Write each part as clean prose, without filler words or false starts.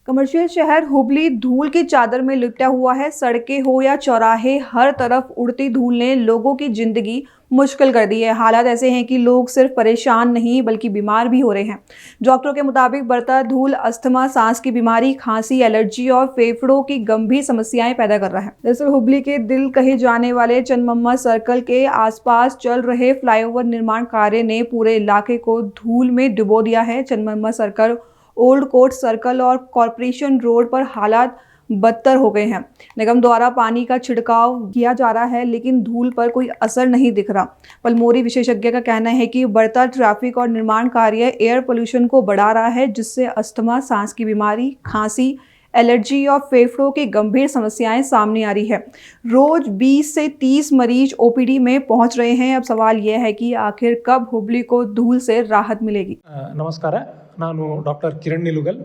Commercial शहर हुबली धूल की चादर में लिपटा हुआ है। सड़कें हो या चौराहे, हर तरफ उड़ती धूल ने लोगों की जिंदगी मुश्किल कर दी है। हालात ऐसे हैं कि लोग सिर्फ परेशान नहीं बल्कि बीमार भी हो रहे हैं। डॉक्टरों के मुताबिक बढ़ता धूल अस्थमा, सांस की बीमारी, खांसी, एलर्जी और फेफड़ों की गंभीर समस्याएं पैदा कर रहा है। दरअसल हुबली के दिल कहे जाने वाले चन्नम्मा सर्कल के आसपास चल रहे फ्लाईओवर निर्माण कार्य ने पूरे इलाके को धूल में डुबो दिया है। Channamma circle, old court circle और कॉरपोरेशन रोड पर हालात बदतर हो गए हैं। निगम द्वारा पानी का छिड़काव किया जा रहा है लेकिन धूल पर कोई असर नहीं दिख रहा। पल्मोनरी विशेषज्ञ का कहना है कि बढ़ता ट्रैफिक और निर्माण कार्य एयर पोल्यूशन को बढ़ा रहा है, जिससे अस्थमा, सांस की बीमारी, खांसी, एलर्जी और फेफड़ों की गंभीर समस्याएं सामने आ रही है। रोज 20 से 30 मरीज ओपीडी में पहुंच रहे हैं। अब सवाल यह है कि आखिर कब हुबली को धूल से राहत मिलेगी। नमस्कार, ನಾನು ಡಾಕ್ಟರ್ ಕಿರಣ್ ನಿಲುಗಲ್,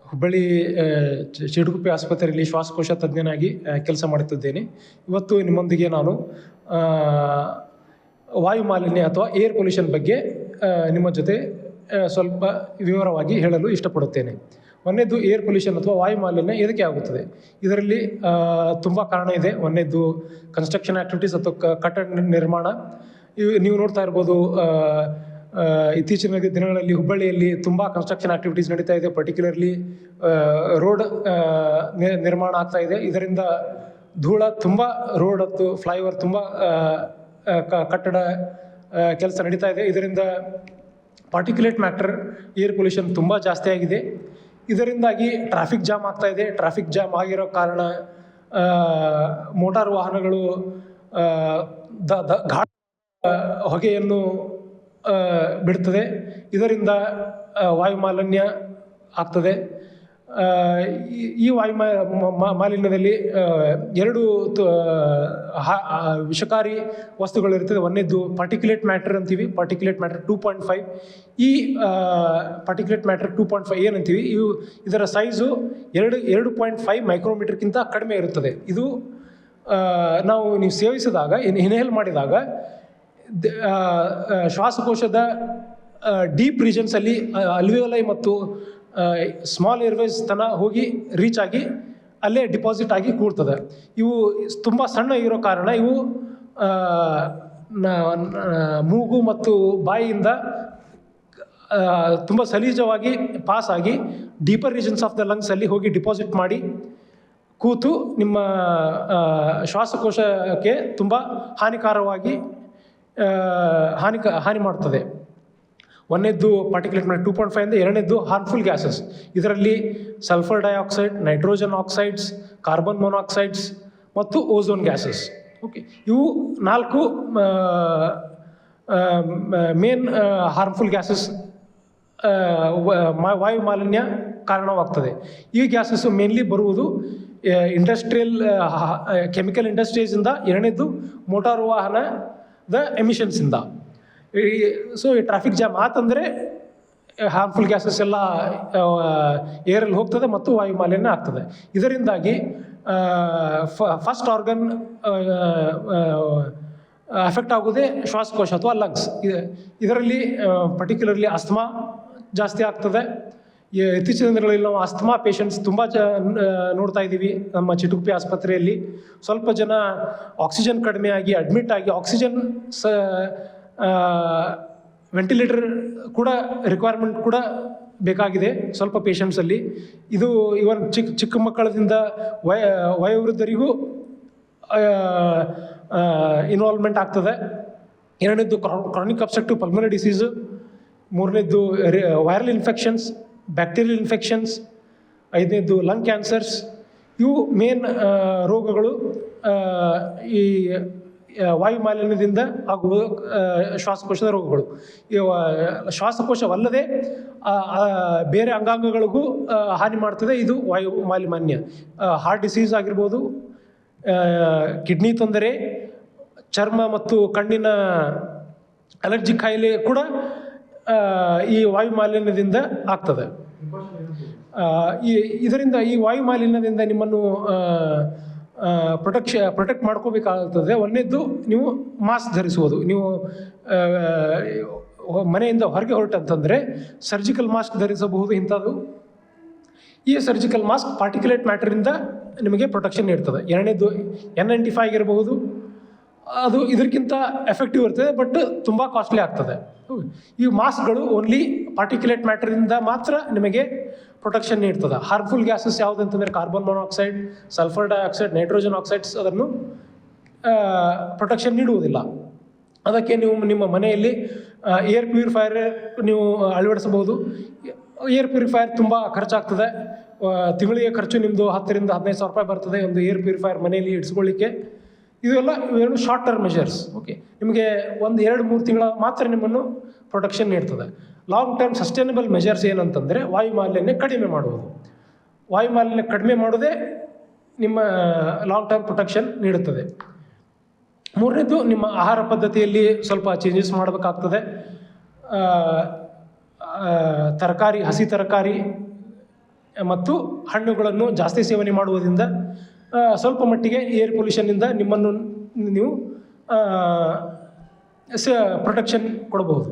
ಹುಬ್ಬಳ್ಳಿ ಚಿಡುಗುಪ್ಪೆ ಆಸ್ಪತ್ರೆಯಲ್ಲಿ ಶ್ವಾಸಕೋಶ ತಜ್ಞನಾಗಿ ಕೆಲಸ ಮಾಡುತ್ತಿದ್ದೇನೆ. ಇವತ್ತು ನಿಮ್ಮೊಂದಿಗೆ ನಾನು ವಾಯು ಮಾಲಿನ್ಯ ಅಥವಾ ಏರ್ ಪೊಲ್ಯೂಷನ್ ಬಗ್ಗೆ ನಿಮ್ಮ ಜೊತೆ ಸ್ವಲ್ಪ ವಿವರವಾಗಿ ಹೇಳಲು ಇಷ್ಟಪಡುತ್ತೇನೆ. ಒಂದನೇದು ಏರ್ ಪೊಲ್ಯೂಷನ್ ಅಥವಾ ವಾಯು ಮಾಲಿನ್ಯ ಎದಕ್ಕೆ ಆಗುತ್ತದೆ? ಇದರಲ್ಲಿ ತುಂಬ ಕಾರಣ ಇದೆ. ಒಂದನೇದು ಕನ್ಸ್ಟ್ರಕ್ಷನ್ ಆ್ಯಕ್ಟಿವಿಟೀಸ್ ಅಥವಾ ಕಟ್ಟಡ ನಿರ್ಮಾಣ. ನೀವು ನೋಡ್ತಾ ಇರ್ಬೋದು, ಇತ್ತೀಚಿನ ದಿನಗಳಲ್ಲಿ ಹುಬ್ಬಳ್ಳಿಯಲ್ಲಿ ತುಂಬ ಕನ್ಸ್ಟ್ರಕ್ಷನ್ ಆ್ಯಕ್ಟಿವಿಟೀಸ್ ನಡೀತಾ ಇದೆ. ಪರ್ಟಿಕ್ಯುಲರ್ಲಿ ರೋಡ್ ನಿರ್ಮಾಣ ಆಗ್ತಾ ಇದೆ. ಇದರಿಂದ ಧೂಳ ತುಂಬ, ರೋಡ್ ಮತ್ತು ಫ್ಲೈಓವರ್ ತುಂಬ ಕಟ್ಟಡ ಕೆಲಸ ನಡೀತಾ ಇದೆ. ಇದರಿಂದ ಪಾರ್ಟಿಕ್ಯುಲೇಟ್ ಮ್ಯಾಟರ್, ಏರ್ ಪೊಲ್ಯೂಷನ್ ತುಂಬ ಜಾಸ್ತಿ ಆಗಿದೆ. ಇದರಿಂದಾಗಿ ಟ್ರಾಫಿಕ್ ಜಾಮ್ ಆಗ್ತಾ ಇದೆ. ಟ್ರಾಫಿಕ್ ಜಾಮ್ ಆಗಿರೋ ಕಾರಣ ಮೋಟಾರ್ ವಾಹನಗಳು ಘಾಟ್ ಹೊಗೆಯನ್ನು ಬಿಡ್ತದೆ. ಇದರಿಂದ ವಾಯು ಮಾಲಿನ್ಯ ಆಗ್ತದೆ. ಈ ವಾಯು ಮಾಲಿನ್ಯದಲ್ಲಿ ಎರಡು ವಿಷಕಾರಿ ವಸ್ತುಗಳಿರ್ತದೆ. ಒಂದನೇದು ಪಾರ್ಟಿಕ್ಯುಲೇಟ್ ಮ್ಯಾಟರ್ ಅಂತೀವಿ, ಪಾರ್ಟಿಕ್ಯುಲೇಟ್ ಮ್ಯಾಟರ್ 2.5. ಈ ಪಾರ್ಟಿಕ್ಯುಲೇಟ್ ಮ್ಯಾಟರ್ 2.5 ಏನಂತೀವಿ, ಇದರ ಸೈಜು 2.5 ಮೈಕ್ರೋಮೀಟರ್ಗಿಂತ ಕಡಿಮೆ ಇರುತ್ತದೆ. ಇದು ನೀವು ಸೇವಿಸಿದಾಗ, ಇನ್ಹೇಲ್ ಮಾಡಿದಾಗ ಶ್ವಾಸಕೋಶದ ಡೀಪ್ ರೀಜನ್ಸಲ್ಲಿ ಅಲ್ವಿಯೋಲೈ ಮತ್ತು ಸ್ಮಾಲ್ ಏರ್ವೇಸ್ ತನಕ ಹೋಗಿ ರೀಚ್ ಆಗಿ ಅಲ್ಲೇ ಡಿಪಾಸಿಟ್ ಆಗಿ ಕೂಡ್ತದೆ. ಇವು ತುಂಬ ಸಣ್ಣ ಇರೋ ಕಾರಣ ಇವು ಮೂಗು ಮತ್ತು ಬಾಯಿಯಿಂದ ತುಂಬ ಸಲೀಜವಾಗಿ ಪಾಸ್ ಆಗಿ ಡೀಪರ್ ರೀಜನ್ಸ್ ಆಫ್ ದ ಲಂಗ್ಸಲ್ಲಿ ಹೋಗಿ ಡಿಪಾಸಿಟ್ ಮಾಡಿ ಕೂತು ನಿಮ್ಮ ಶ್ವಾಸಕೋಶಕ್ಕೆ ತುಂಬ ಹಾನಿಕಾರವಾಗಿ ಹಾನಿ ಮಾಡ್ತದೆ. ಒಂದನೇದ್ದು ಪಾರ್ಟಿಕ್ಯುಲೇಟ್ ಮ್ಯಾಟರ್ 2.5 ಅಂದರೆ. ಎರಡನೇದ್ದು ಹಾರ್ಮ್ಫುಲ್ ಗ್ಯಾಸಸ್. ಇದರಲ್ಲಿ sulphur dioxide, nitrogen oxides, carbon monoxides ಮತ್ತು ಓಝೋನ್ ಗ್ಯಾಸಸ್. ಓಕೆ, ಇವು 4 ಮೇನ್ ಹಾರ್ಮ್ಫುಲ್ ಗ್ಯಾಸಸ್ ವಾಯು ಮಾಲಿನ್ಯ ಕಾರಣವಾಗ್ತದೆ. ಈ ಗ್ಯಾಸಸ್ಸು ಮೇನ್ಲಿ ಬರುವುದು ಇಂಡಸ್ಟ್ರಿಯಲ್ ಕೆಮಿಕಲ್ ಇಂಡಸ್ಟ್ರೀಸಿಂದ. ಎರಡನೇದು ಮೋಟಾರು ವಾಹನದ ಎಮಿಷನ್ಸಿಂದ. ಸೊ ಈ ಟ್ರಾಫಿಕ್ ಜಾಮ್ ಆತಂದರೆ ಹಾರ್ಮ್ಫುಲ್ ಗ್ಯಾಸಸ್ ಎಲ್ಲ ಏರಲ್ಲಿ ಹೋಗ್ತದೆ ಮತ್ತು ವಾಯು ಮಾಲಿನ್ಯ ಆಗ್ತದೆ. ಇದರಿಂದಾಗಿ ಫಸ್ಟ್ ಆರ್ಗನ್ ಅಫೆಕ್ಟ್ ಆಗೋದೇ ಶ್ವಾಸಕೋಶ ಅಥವಾ ಲಂಗ್ಸ್. ಇದರಲ್ಲಿ ಪರ್ಟಿಕ್ಯುಲರ್ಲಿ ಅಸ್ಥಮಾ ಜಾಸ್ತಿ ಆಗ್ತದೆ. ಇತ್ತೀಚಿನ ದಿನಗಳಲ್ಲಿ ನಾವು ಅಸ್ಥಮಾ ಪೇಷಂಟ್ಸ್ ತುಂಬ ನೋಡ್ತಾ ಇದ್ದೀವಿ ನಮ್ಮ ಚಿಟುಗುಪ್ಪೆ ಆಸ್ಪತ್ರೆಯಲ್ಲಿ. ಸ್ವಲ್ಪ ಜನ ಆಕ್ಸಿಜನ್ ಕಡಿಮೆ ಆಗಿ ಅಡ್ಮಿಟ್ ಆಗಿ ಆಕ್ಸಿಜನ್ ವೆಂಟಿಲೇಟರ್ ಕೂಡ ರಿಕ್ವೈರ್ಮೆಂಟ್ ಕೂಡ ಬೇಕಾಗಿದೆ ಸ್ವಲ್ಪ ಪೇಷಂಟ್ಸಲ್ಲಿ. ಇದು ಇವನ್ ಚಿಕ್ಕ ಮಕ್ಕಳದಿಂದ ವಯೋವೃದ್ಧರಿಗೂ ಇನ್ವಾಲ್ವ್ಮೆಂಟ್ ಆಗ್ತದೆ. ಎರಡನೇದ್ದು ಕ್ರಾನಿಕ್ ಅಬ್ಸ್ಟ್ರಕ್ಟಿವ್ ಪಲ್ಮನರಿ ಡಿಸೀಸು. ಮೂರನೇದ್ದು ವೈರಲ್ ಇನ್ಫೆಕ್ಷನ್ಸ್, ಬ್ಯಾಕ್ಟೀರಿಯಲ್ ಇನ್ಫೆಕ್ಷನ್ಸ್. ಐದನೇದ್ದು ಲಂಗ್ ಕ್ಯಾನ್ಸರ್ಸ್. ಇವು ಮೇನ್ ರೋಗಗಳು ಈ ವಾಯು ಮಾಲಿನ್ಯದಿಂದ ಆಗುವ ಶ್ವಾಸಕೋಶದ ರೋಗಗಳು. ಶ್ವಾಸಕೋಶವಲ್ಲದೆ ಬೇರೆ ಅಂಗಾಂಗಗಳಿಗೂ ಹಾನಿ ಮಾಡ್ತದೆ ಇದು ವಾಯು ಮಾಲಿನ್ಯ. ಹಾರ್ಟ್ ಡಿಸೀಸ್ ಆಗಿರ್ಬೋದು, ಕಿಡ್ನಿ ತೊಂದರೆ, ಚರ್ಮ ಮತ್ತು ಕಣ್ಣಿನ ಅಲರ್ಜಿ ಕಾಯಿಲೆ ಕೂಡ ಈ ವಾಯು ಮಾಲಿನ್ಯದಿಂದ ಆಗ್ತದೆ. ಇದರಿಂದ ಈ ವಾಯು ಮಾಲಿನ್ಯದಿಂದ ನಿಮ್ಮನ್ನು ಪ್ರೊಟೆಕ್ಟ್ ಮಾಡ್ಕೋಬೇಕಾಗ್ತದೆ. ಒಂದನೇದ್ದು ನೀವು ಮಾಸ್ಕ್ ಧರಿಸುವುದು. ನೀವು ಮನೆಯಿಂದ ಹೊರಗೆ ಹೊರಟಂತಂದರೆ ಸರ್ಜಿಕಲ್ ಮಾಸ್ಕ್ ಧರಿಸಬಹುದು. ಇಂಥದ್ದು ಈ ಸರ್ಜಿಕಲ್ ಮಾಸ್ಕ್ ಪಾರ್ಟಿಕ್ಯುಲೇಟ್ ಮ್ಯಾಟ್ರಿಂದ ನಿಮಗೆ ಪ್ರೊಟೆಕ್ಷನ್ ನೀಡ್ತದೆ. ಎರಡನೇದು N95 ಇರಬಹುದು, ಅದು ಇದಕ್ಕಿಂತ ಎಫೆಕ್ಟಿವ್ ಇರ್ತದೆ, ಬಟ್ ತುಂಬ ಕಾಸ್ಟ್ಲಿ ಆಗ್ತದೆ. ಈ ಮಾಸ್ಕ್ಗಳು ಓನ್ಲಿ ಪಾರ್ಟಿಕ್ಯುಲೇಟ್ ಮ್ಯಾಟ್ರಿಂದ ಮಾತ್ರ ನಿಮಗೆ ಪ್ರೊಟೆಕ್ಷನ್ ನೀಡ್ತದೆ. ಹಾರ್ಮ್ಫುಲ್ ಗ್ಯಾಸಸ್ ಯಾವುದಂತಂದರೆ carbon monoxide, sulphur dioxide, nitrogen oxides ಅದನ್ನು ಪ್ರೊಟೆಕ್ಷನ್ ನೀಡುವುದಿಲ್ಲ. ಅದಕ್ಕೆ ನೀವು ನಿಮ್ಮ ಮನೆಯಲ್ಲಿ ಏರ್ ಪ್ಯೂರಿಫೈಯರ್ ನೀವು ಅಳವಡಿಸಬಹುದು. ಏರ್ ಪ್ಯೂರಿಫೈಯರ್ ತುಂಬ ಖರ್ಚಾಗ್ತದೆ. ತಿಂಗಳಿಗೆ ಖರ್ಚು ನಿಮ್ಮದು 10,000 to 15,000 ರೂಪಾಯಿ ಬರ್ತದೆ ಒಂದು ಏರ್ ಪ್ಯೂರಿಫೈಯರ್ ಮನೆಯಲ್ಲಿ ಇಡಿಸ್ಕೊಳ್ಳಿಕ್ಕೆ. ಇವೆರಡು ಶಾರ್ಟ್ ಟರ್ಮ್ ಮೆಷರ್ಸ್. ಓಕೆ, ನಿಮಗೆ 1-2-3 ತಿಂಗಳ ಮಾತ್ರ ನಿಮ್ಮನ್ನು ಪ್ರೊಟೆಕ್ಷನ್ ನೀಡ್ತದೆ. ಲಾಂಗ್ ಟರ್ಮ್ ಸಸ್ಟೈನಬಲ್ ಮೆಷರ್ಸ್ ಏನಂತಂದರೆ ವಾಯು ಮಾಲಿನ್ಯ ಕಡಿಮೆ ಮಾಡುವುದು. ವಾಯು ಮಾಲಿನ್ಯ ಕಡಿಮೆ ಮಾಡೋದೇ ನಿಮ್ಮ ಲಾಂಗ್ ಟರ್ಮ್ ಪ್ರೊಟೆಕ್ಷನ್ ನೀಡುತ್ತದೆ. ಮೂರನೇದು, ನಿಮ್ಮ ಆಹಾರ ಪದ್ಧತಿಯಲ್ಲಿ ಸ್ವಲ್ಪ ಚೇಂಜಸ್ ಮಾಡಬೇಕಾಗ್ತದೆ. ತರಕಾರಿ, ಹಸಿ ತರಕಾರಿ ಮತ್ತು ಹಣ್ಣುಗಳನ್ನು ಜಾಸ್ತಿ ಸೇವನೆ ಮಾಡುವುದರಿಂದ ಸ್ವಲ್ಪ ಮಟ್ಟಿಗೆ ಏರ್ ಪೊಲ್ಯೂಷನ್ನಿಂದ ನಿಮ್ಮನ್ನು ನೀವು ಪ್ರೊಟೆಕ್ಷನ್ ಕೊಡಬಹುದು.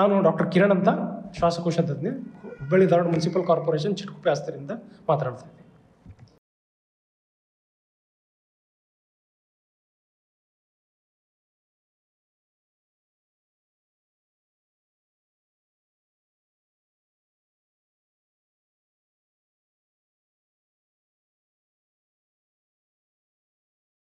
ನಾನು ಡಾಕ್ಟರ್ ಕಿರಣ್ ಅಂತ, ಶ್ವಾಸಕೋಶ ತಜ್ಞ, ಹುಬ್ಬಳ್ಳಿ ಧಾರವಾಡ ಮುನ್ಸಿಪಲ್ ಕಾರ್ಪೊರೇಷನ್ ಚಿಟ್ಕುಪ್ಪೆ ಆಸ್ತಿಯಿಂದ ಮಾತಾಡ್ತೀನಿ.